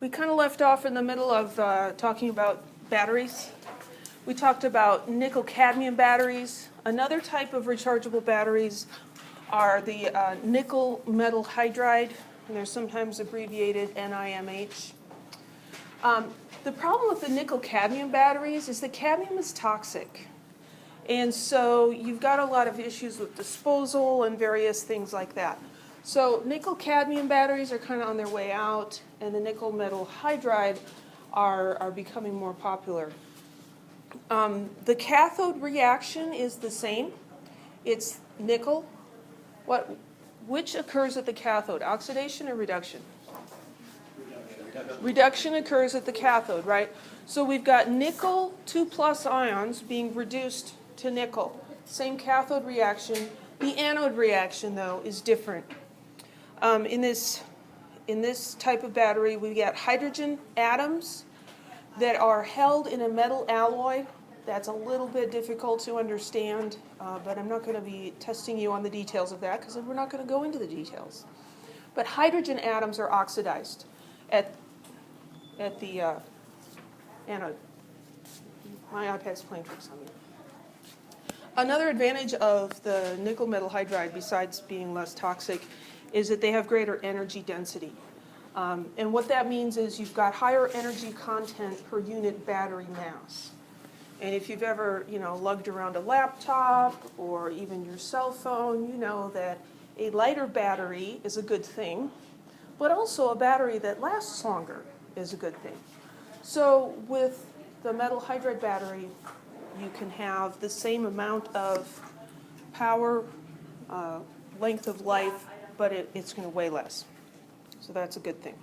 We kind of left off in the middle of talking about batteries. We talked about nickel-cadmium batteries. Another type of rechargeable batteries are the nickel metal hydride, and they're sometimes abbreviated NIMH. The problem with the nickel-cadmium batteries is that cadmium is toxic. And so you've got a lot of issues with disposal and various things like that. So nickel-cadmium batteries are kind of on their way out, and the nickel metal hydride are becoming more popular. The cathode reaction is the same. It's nickel. Which occurs at the cathode, oxidation or reduction? Reduction occurs at the cathode, right? So we've got nickel 2+ ions being reduced to nickel. Same cathode reaction. The anode reaction, though, is different. In this type of battery, we get hydrogen atoms that are held in a metal alloy. That's a little bit difficult to understand, but I'm not going to be testing you on the details of that because we're not going to go into the details. But hydrogen atoms are oxidized at the anode. My iPad's playing tricks on me. Another advantage of the nickel metal hydride, besides being less toxic, is that they have greater energy density. And what that means is you've got higher energy content per unit battery mass. And if you've ever, lugged around a laptop or even your cell phone, you know that a lighter battery is a good thing, but also a battery that lasts longer is a good thing. So with the metal hydride battery, you can have the same amount of power, length of life, but it's going to weigh less. So that's a good thing.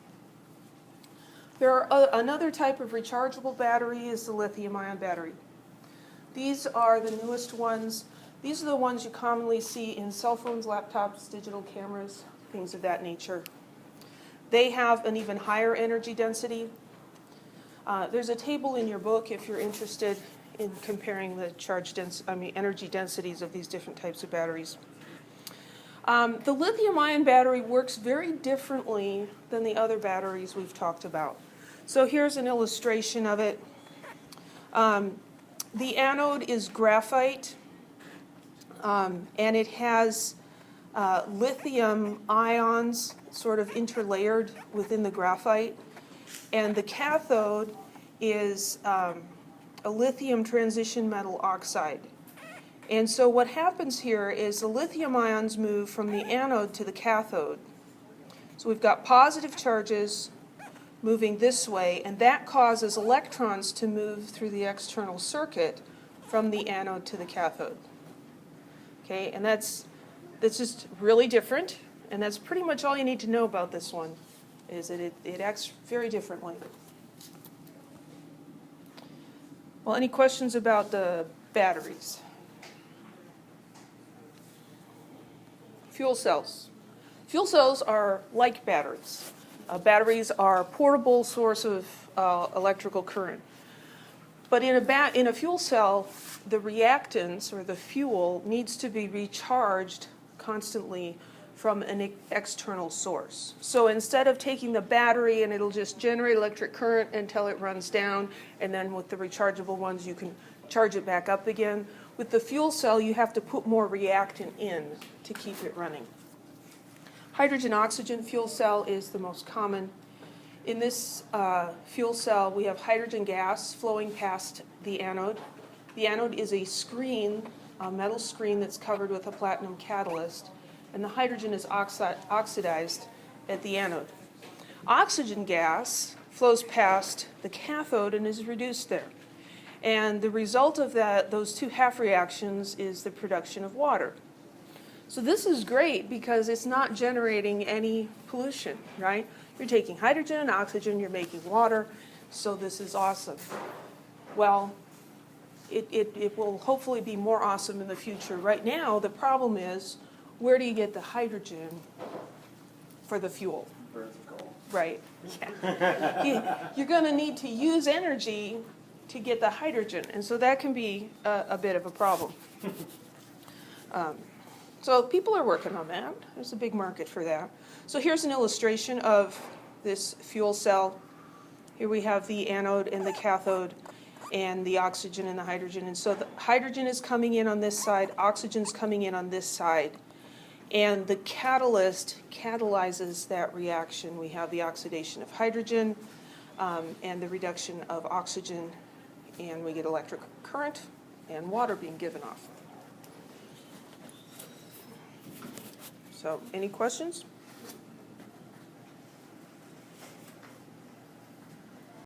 Another type of rechargeable battery is the lithium-ion battery. These are the newest ones. These are the ones you commonly see in cell phones, laptops, digital cameras, things of that nature. They have an even higher energy density. There's a table in your book if you're interested in comparing the energy densities of these different types of batteries. The lithium-ion battery works very differently than the other batteries we've talked about. So here's an illustration of it. The anode is graphite, and it has lithium ions sort of interlayered within the graphite. And the cathode is a lithium transition metal oxide. And so what happens here is the lithium ions move from the anode to the cathode. So we've got positive charges moving this way, and that causes electrons to move through the external circuit from the anode to the cathode. Okay, and that's just really different, and that's pretty much all you need to know about this one, is that it acts very differently. Well, any questions about the batteries? Fuel cells. Fuel cells are like batteries. Batteries are a portable source of electrical current. But in a fuel cell, the reactants, or the fuel, needs to be recharged constantly from an external source. So instead of taking the battery and it'll just generate electric current until it runs down, and then with the rechargeable ones you can charge it back up again, with the fuel cell you have to put more reactant in to keep it running. Hydrogen-oxygen fuel cell is the most common. In this fuel cell, we have hydrogen gas flowing past the anode. The anode is a screen, a metal screen that's covered with a platinum catalyst, and the hydrogen is oxidized at the anode. Oxygen gas flows past the cathode and is reduced there. And the result of those two half reactions is the production of water. So this is great because it's not generating any pollution, right? You're taking hydrogen and oxygen, you're making water, so this is awesome. Well, it will hopefully be more awesome in the future. Right now, the problem is, where do you get the hydrogen for the fuel? Right. Yeah. You're going to need to use energy to get the hydrogen, and so that can be a bit of a problem. So people are working on that. There's a big market for that. So here's an illustration of this fuel cell. Here we have the anode and the cathode and the oxygen and the hydrogen. And so the hydrogen is coming in on this side, oxygen's coming in on this side. And the catalyst catalyzes that reaction. We have the oxidation of hydrogen and the reduction of oxygen, and we get electric current and water being given off. So, any questions?